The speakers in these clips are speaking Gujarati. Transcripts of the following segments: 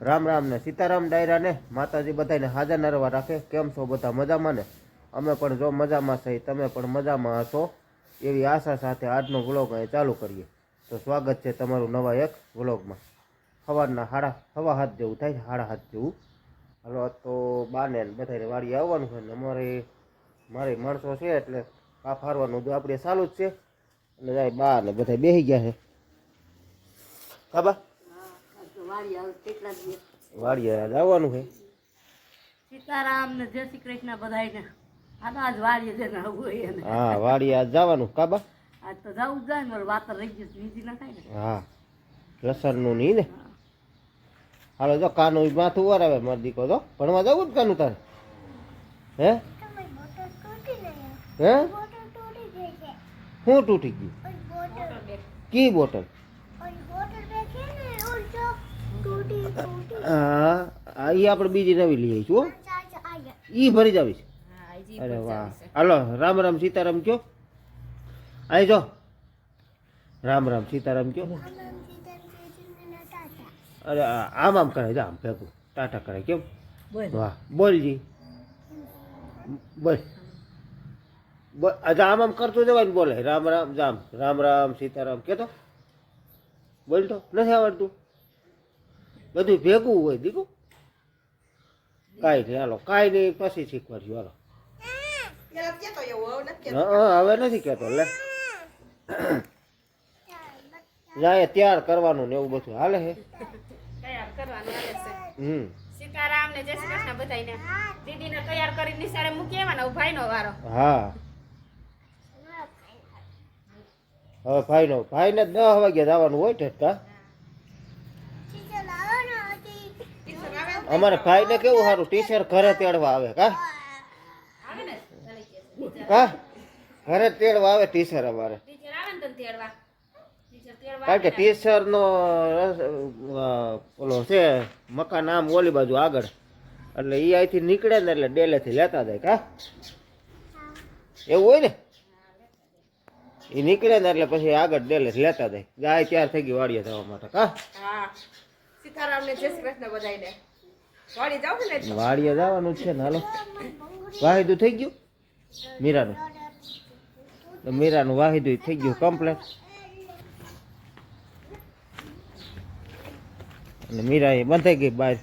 રામ રામ ને સીતારામ ડાયરા ને માતાજી બધાને હાજર નરવા રાખે. કેમ છો બધા? મજામાં ને? અમે પણ જો મજામાં છે, તમે પણ મજામાં હશો એવી આશા સાથે આજનો વ્લોગ અહીં ચાલુ કરીએ. તો સ્વાગત છે તમારું નવા એક વ્લોગમાં. સવારના સવા હાથ જેવું થાય છે, 7:30 જેવું. હાલો તો બાને બધાને વાડીએ આવવાનું છે ને મારી માણસો છે એટલે કાપ હારવાનું આપણે ચાલુ જ છે. એટલે જાય બા ને બધા બેસી ગયા છે. કાબા વાડીએ આવવાનું છે. સીતારામ ને જય શ્રી કૃષ્ણ બધાને. આજ વાડીએ જઈને આવવું હોય ને. હા વાડીએ આજ જવાનું. કાબા આજ તો જવું જ જાય ને, વાત રહી ગઈ બીજી ના થાય ને. હા લસણ નું નહીં ને. હાલો જો કાનું માથું વરાવે મારો દીકો તો ભણવા જવું જ કાનું તારે? હે હે શું તૂટી ગયું? કી બોટલ? હા એ આપણે બીજી નવી લઈ આવીશું. ઈ ભરી જાવીશ. અરે વાહ. હાલો રામ રામ સીતારામ કયો. આઈ જો રામ રામ સીતારામ કયો. અરે આમ કરાય જા, આમ ભેગું ટાટા કરાય. કેમ? વાહ બોલજી બોલ. અચ્છા આમ કરતું જવાય ને બોલે રામ રામ જામ રામ રામ સીતારામ કેતો બોલ. તો નથી આવડતું, બધું ભેગું હોય દીકું. કાંઈ નહીં હાલો, કાંઈ નહીં પછી શીખવાડશું. હાલો હવે નથી કહેતો. લે જાય તૈયાર કરવાનું ને એવું બધું હાલે છે. સીતારામ ને જય શ્રી કૃષ્ણ બધાને. દીદીને તૈયાર કરી નિશાળે મૂકી આવવાના. ભાઈનો વારો. હા હવે ભાઈને 10 વાગે જવાનું હોય ઠેઠકા. અમારે ભાઈને કેવું સારું, ટીચર ઘરે તેડવા આવે. કા ઘરે તેડવા આવે ટીચર અમારે. કારણ કે ટીચર નો ઓલો છે મકાન આમ ઓલી બાજુ આગળ, એટલે એ અહીંથી નીકળે ને એટલે ડેલેથી લેતા જાય. કા એવું હોય ને? એ નીકળે ને એટલે પછી આગળ ડેલેથી લેતા જાય. ગાય તૈયાર થઈ ગઈ વાડીએ જવા માટે. કા સીતારામ ને જય શ્રી કૃષ્ણ બધાને. વાડી જાવ ને? વાડીએ જવાનું છે ને. હાલો વાહિદું થઈ ગયું મીરાનું વાહિદું થઈ ગયું કમ્પ્લેટ. અને મીરા એ બંધાઈ ગઈ બહાર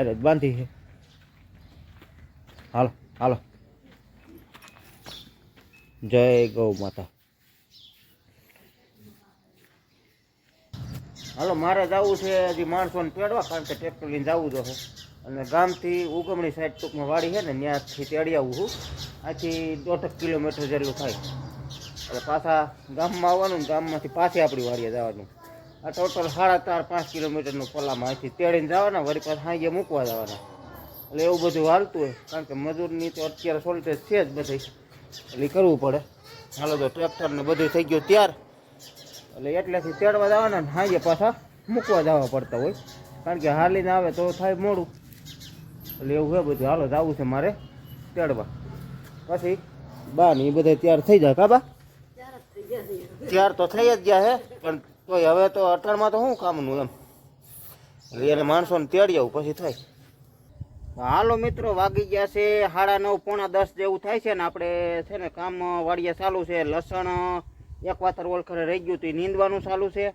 જ બાંધી છે. હાલો હાલો જય ગૌ માતા. હાલો મારે જવું છે હજી માણસોને તેડવા, કારણ કે ટ્રેક્ટર લઈને જવું જોઈએ. અને ગામથી ઉગમણી સાઈડ ટૂંકમાં વાડી છે ને ત્યાંથી તેડી આવું છું. આથી 1.5 કિલોમીટર જેટલું થાય. એટલે પાછા ગામમાં આવવાનું ને ગામમાંથી પાછી આપણી વાડીએ જવાનું. આ ટોટલ 4.5-5 કિલોમીટરનું પલ્લામાં અહીંથી તેડીને જવાના, વળી પાછા સાંજે મૂકવા જવાના. એટલે એવું બધું હાલતું હોય, કારણ કે મજૂરની તો અત્યારે શોર્ટેજ છે જ બધી, એટલે કરવું પડે. હાલો તો ટ્રેક્ટર ને બધું થઈ ગયું તૈયાર, એટલે એટલેથી તેડવા જવાના ને સાંજે પાછા મૂકવા જવા પડતા હોય, કારણ કે હાલીને આવે તો થાય મોડું. એટલે એવું છે બધું. હાલો જવું છે મારે તેડવા. પછી બા ને એ બધા તૈયાર થઈ જાય. કાબા તૈયાર તો થઈ જ ગયા છે, પણ તોય હવે તો અટાણમાં તો શું કામનું એમ. એટલે એને માણસોને તેડી આવું પછી થાય. હાલો મિત્રો વાગી ગયા છે 9:30 પોણા 10 જેવું થાય છે ને. આપણે છે ને કામ વાડીએ ચાલુ છે. લસણ એક વાતર ઓળખરે રહી ગયું હતું, નીંદવાનું ચાલુ છે.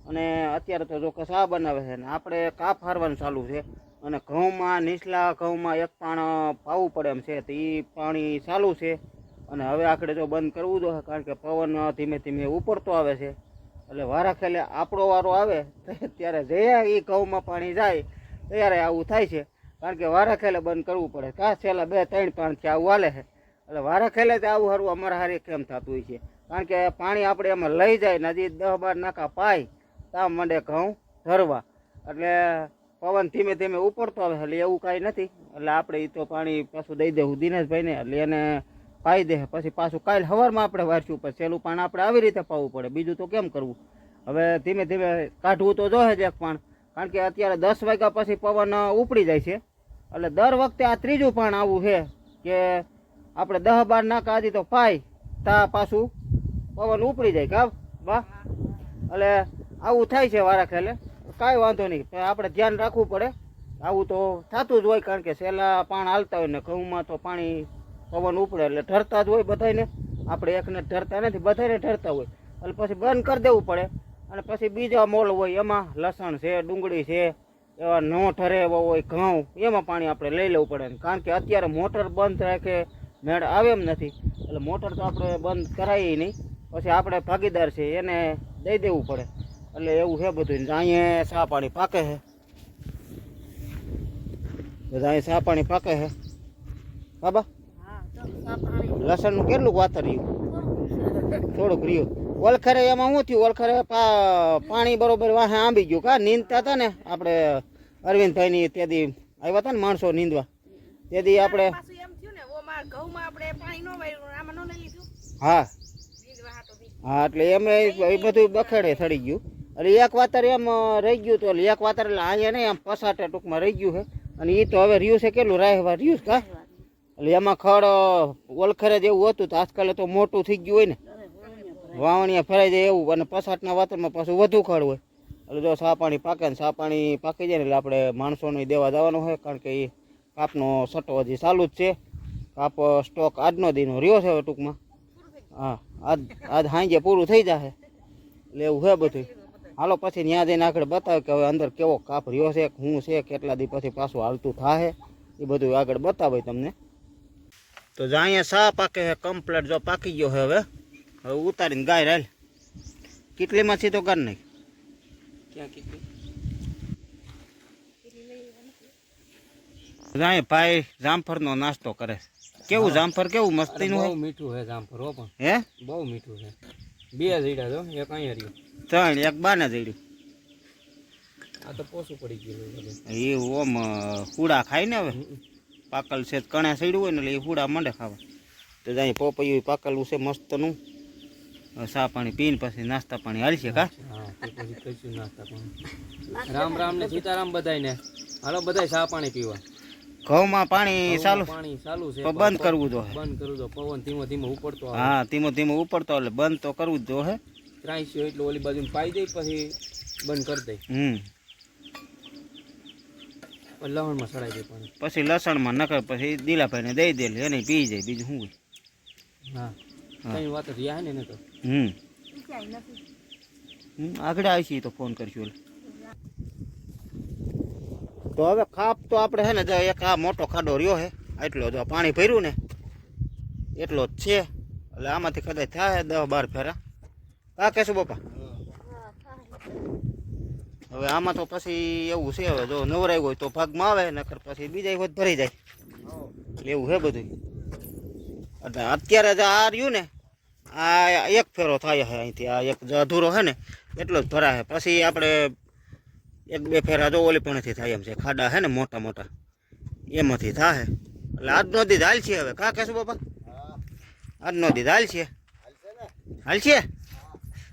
અને અત્યારે તો જો કસા બનાવે છે ને આપણે કાપ હારવાનું ચાલુ છે. અને ઘઉંમાં નીચલા ઘઉંમાં એક પાણ પાવું પડે એમ છે, તો એ પાણી ચાલુ છે. અને હવે આખડે જો બંધ કરવું જોઈએ, કારણ કે પવન ધીમે ધીમે ઉપડતો આવે છે. એટલે વારા ખેલે આપણો વારો આવે ત્યારે જે એ ઘઉંમાં પાણી જાય ત્યારે આવું થાય છે. કારણ કે વારા ખેલે બંધ કરવું પડે. કા છેલ્લા 2-3 પાણથી આવું હાલે છે. એટલે વારા ખેલે જ આવું સારું અમારા હારે કેમ થતું હોય છે, કારણ કે પાણી આપણે એમાં લઈ જાય ને હજી 10-12 નાકા પાય ત્યાં માંડે ઘઉં ધરવા. એટલે પવન ધીમે ધીમે ઉપડતો આવે, એટલે એવું કાંઈ નથી. એટલે આપણે એ તો પાણી પાછું દઈ દેવું દિનેશભાઈને, એટલે એને પાઈ દે. પછી પાછું કાલે સવારમાં આપણે વારશું, પછી છેલ્લું પાણી આપણે આવી રીતે પાવું પડે. બીજું તો કેમ કરવું? હવે ધીમે ધીમે કાઢવું તો જોઈએ જ એક પાણ, કારણ કે અત્યારે 10 વાગ્યા પછી પવન ઉપડી જાય છે. એટલે દર વખતે આ ત્રીજું પાણ આવું છે કે આપણે 10-12 નાકા આજી તો પાય તા પાછું પવન ઉપડી જાય. કા બા એટલે આવું થાય છે વારા ખેલે. કાંઈ વાંધો નહીં, પણ આપણે ધ્યાન રાખવું પડે. આવું તો થતું જ હોય, કારણ કે સેલા પાણ હાલતા હોય ને ઘઉંમાં તો પાણી પવન ઉપડે એટલે ઠરતા જ હોય બધાને. આપણે એકને ઠરતા નથી, બધાને ઠરતા હોય એટલે પછી બંધ કરી દેવું પડે. અને પછી બીજા મોલ હોય એમાં લસણ છે, ડુંગળી છે, એવા ન ઠરે એવા હોય ઘઉં, એમાં પાણી આપણે લઈ લેવું પડે. કારણ કે અત્યારે મોટર બંધ રાખે મેળ આવે એમ નથી, એટલે મોટર તો આપણે બંધ કરાવીએ નહીં, પછી આપણે ભાગીદાર છે એને દઈ દેવું પડે. એટલે એવું છે બધું. અહીંયા ચા પાણી પાકે છે, બધા અહીં ચા પાણી પાકે છે. બાબા હા તો સા પાણી લસણનું કેટલું વાતર રહ્યું? થોડુંક રહ્યું. ઓલખરે એમાં શું થયું? ઓલખરે પાણી બરોબર વાહે આંબી ગયું. કા નીંદતા હતા ને આપણે અરવિંદભાઈની તેદી આવ્યા હતા ને માણસો નીંદવા, તેદી આપણે પાછું એમ થયું ને ઓમાં ઘઉંમાં આપણે પાણી ન વાળ્યું, આમાં ન લઈ લીધું. હા નીંદવા હાટો બી. હા, એટલે એમ એ બધું બખેડે સડી ગયું. એટલે એક વાતર એમ રહી ગયું. તો એક વાતર એટલે અહીંયા નહીં, આમ પસાટે ટૂંકમાં રહી ગયું છે. અને એ તો હવે રહ્યું છે કેટલું રાહવા રહ્યું છે કા. એટલે એમાં ખડ ઓલખરે જેવું હતું, તો આજકાલ તો મોટું થઈ ગયું હોય ને, વાવણીયા ફરાઈ જાય એવું. અને પસાટના વાતરમાં પાછું વધુ ખડ હોય. એટલે જો ચા પાણી પાકે ને ચા પાણી પાકી જાય ને એટલે આપણે માણસોને દેવા જવાનું હોય, કારણ કે એ કાપનો સટો હજી ચાલુ જ છે. કાપ સ્ટોક આજનો દીનો રહ્યો છે હવે ટૂંકમાં. હા, આજ સાંજે પૂરું થઈ જશે. એટલે એવું છે બધું. હાલો પછી ત્યાં જઈને આગળ બતાવે કે હવે અંદર કેવો કાપ રહ્યો છે, શું છે, કેટલા દી પછી પાછું હાલતું થાય, એ બધું આગળ બતાવે તમને. તો જો અહીંયા ચા પાકે છે કમ્પ્લેટ, જો પાકી ગયો છે. હવે હવે ઉતારીને ગાય રાલ કેટલીમાં સીધો ગાર નહીં. ક્યાં કેટલી અહીંયા ભાઈ જામફળનો નાસ્તો કરે છે. કેવું જામફળ, કેવું મસ્તીનું બહુ હોય. મીઠું છે જામફળ હો, પણ હે બહુ મીઠું છે. બે જીડા જો, એક અહીંયા રહ્યું, ત્રણ, એક બાને જડ્યું. આ તો પોસું પડી ગયું બધું. એ ઓમ હુડા ખાય ને હવે, પાકલ છે કણા સડ્યું હોય ને એટલે એ હુડા માંડે ખાવા. તો જાય પોપૈયું પાકલું છે મસ્તનું. ચા પાણી પીને પછી નાસ્તા પાણી હાલશે કા. હા, તે પછી કશું નાસ્તા પણ. રામ રામ ને સીતારામ બધાયને. હાલો બધાય ચા પાણી પીવા. ઘઉંમાં પાણી ચાલુ, પાણી ચાલુ છે, પણ બંધ કરવું જોઈએ. બંધ કરવું જો, પવન ધીમો ધીમો ઉપડતો આવે. હા, ધીમો ધીમો ઉપડતો એટલે બંધ તો કરવું જ જોઈએ. ત્રાઈસ્યો એટલે ઓલી બાજુ પાઈ દઈ પછી બંધ કરી દઈ, પછી લવણમાં સડાઈ દે પાણી. પછી લસણમાં નકર પછી દિલાભાઈને દઈ દે એટલે એને પી જાય. બીજું શું હોય. હા, કઈ વાત જ યા ને એને તો. આગળ આવીશું તો ફોન કરશું. તો હવે ખાપ તો આપણે છે ને જો એક આ મોટો ખાડો રહ્યો છે, એટલો જો પાણી ભર્યું ને એટલો જ છે. એટલે આમાંથી કદાચ થાય 10-12 ફેરા. કા કહેશું બાપા? હવે આમાં તો પછી એવું છે, હવે જો નવરાય હોય તો ભાગમાં આવે, નકર પછી બીજા હોય ભરી જાય. એવું છે બધું. એટલે અત્યારે જો આ રહ્યું ને, આ એક ફેરો થાય છે અહીંથી, આ એક અધૂરો છે ને એટલો જ ભરાશે. પછી આપણે 1-2 ફેરા જો ઓલી પણથી થાય એમ છે, ખાડા છે ને મોટા મોટા એમાંથી થાય. એટલે આજનો દી હાલ છે હવે. કા કહેશું બાપા? આજનો દી હાલ છે, હાલ છે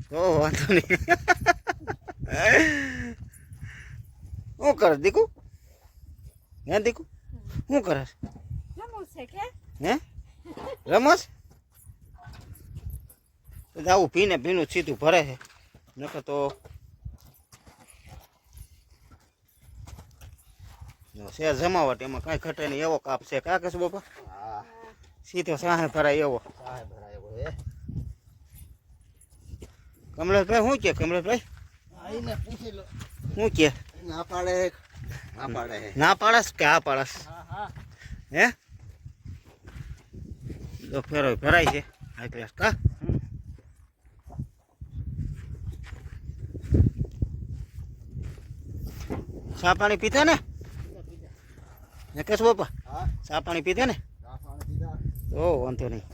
તો વાંધો નહીં. શું કરે દીકુ? હે દીકુ શું કરે? રમવું છે કે? હે રમસ? આવું પીને પીનું સીધું ભરે છે, નકર તો છે જમાવટ, એમાં કાંઈ ઘટે નહીં એવો કાપ છે. કા કહેશું બાપા? સીધો સાહે ભરાય એવો. કમલેશભાઈ શું કે? કમલેશભાઈ શું કે? ના પાડે, ના પાડે. ના પાડસ કે આ પાડસ? હે તો ફેરો ભરાય છે હાઈ ક્લાસ. કા ચા પાણી પીધા ને કેશ બાપા? ચા પાણી પીધા ને? ઓ વાંધો નહીં.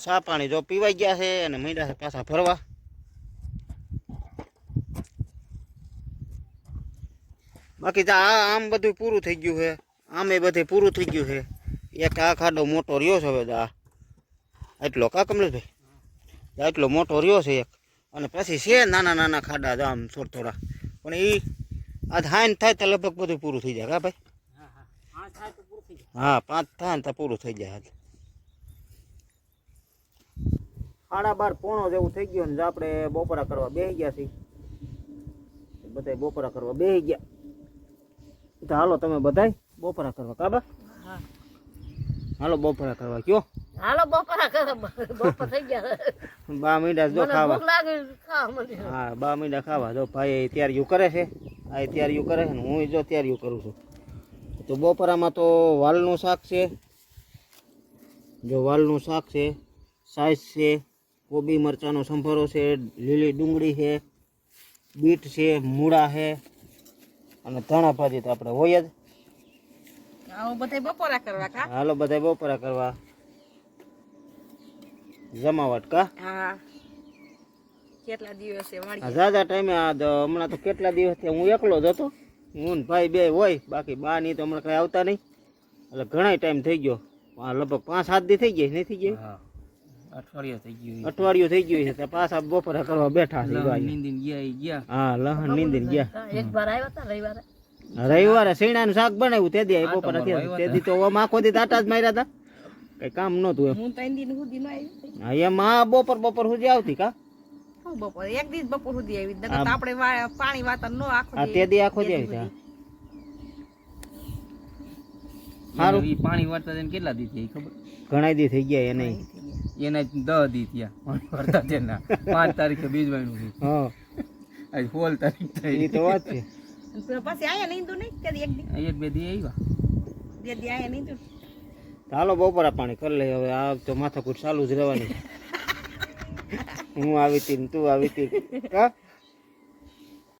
ચા પાણી જો પીવાઈ ગયા છે અને મીંડા છે પાછા ફરવા. બાકી તો આ આમ બધું પૂરું થઈ ગયું છે, આમે બધે પૂરું થઈ ગયું છે. એક આ ખાડો મોટો રહ્યો છે હવે આ એટલો. કા કમલેશભાઈ? એટલો મોટો રહ્યો છે એક, અને પછી છે નાના નાના ખાડા આમ થોડા થોડા, પણ એ આ હાઈન થાય તો લગભગ બધું પૂરું થઈ જાય. કા ભાઈ? હા 5 થાય ને તો પૂરું થઈ જાય. 12:30 પોણો જેવું થઈ ગયું ને આપણે બપોરા કરવા બેસી ગયા છીએ. બધા બપોરા કરવા બેસી ગયા. તો હાલો તમે બધાય બપોરા કરવા કાબા. હાલો બપોરા કરવા કયો. હાલો બપોરા કરો બપોર થઈ ગયા 2 મીંડા જો ખાવા. ભૂખ લાગે ખાવા મળે. હા 2 મીંડા ખાવા. જો ભાઈ તૈયારીઓ કરે છે. આ તૈયારીઓ કરે છે ને હું જો તૈયારીઓ કરું છું. તો બપોરામાં તો વાલનું શાક છે. જો વાલનું શાક છે, સાઈઝ છે, કોબી મરચાંનો સંભારો છે, લીલી ડુંગળી છે, બીટ છે, મૂળા છે અને ધાણા ભાજી તો આપણે હોય જ. આવો બધા બપોરા કરવા કા. હાલો બધા બપોરા કરવા જમાવટ કા. હા કેટલા દિવસે વાળી ઝાઝા ટાઈમે હમણાં તો કેટલા દિવસથી હું એકલો જ હતો. હું ને ભાઈ બે હોય, બાકી બા ની તો હમણાં કઈ આવતા નહીં. એટલે ઘણા ટાઈમ થઈ ગયો. લગભગ 5-7 દી થઈ ગયા નહીં થઈ ગયા. હા અઠવાડિયું થઈ ગયું. અઠવાડિયું થઈ ગયું છે તો પાછા બપોરા કરવા બેઠા છે. નીંદીને ગયા. હા લહણ નીંદીને ગયા. એક વાર આવ્યા હતા રવિવારે. રવિવારે શેણાનું શાક બનાવ્યું તે દી બપોરા થયા. તે દી તો આમ આખો દી આટા જ માર્યા હતા. કઈ કામ નહોતું એમ. હું 3 દિન સુધી ન આવી. હા એમાં બપોર સુધી આવતી કા. હું બપોર એક દિવસ બપોર સુધી આવી. નકર તો આપણે પાણી વાતર નો આખો આ તે દી આખો દી આવી. સારું પાણી વાળતા જઈને કેટલા દી થયા ખબર? ઘણા દી થઈ ગયા એને. એના 10 દી થયા પાણી વાળતા તેના. 5 તારીખે બીજવાનું છે. હા આજ 16 તારીખ થઈ. એ તો વાત છે. પછી આયા નીંદું નહીં કે એક દી 1-2 દી આવ્યા. 2 દી આયા નીંદું. ચાલો બપોરા પાણી કરી લઈએ હવે. આ તો માથાકૂટ ચાલુ જ રહેવાની. હું આવી હતી ને તું આવી હતી કા.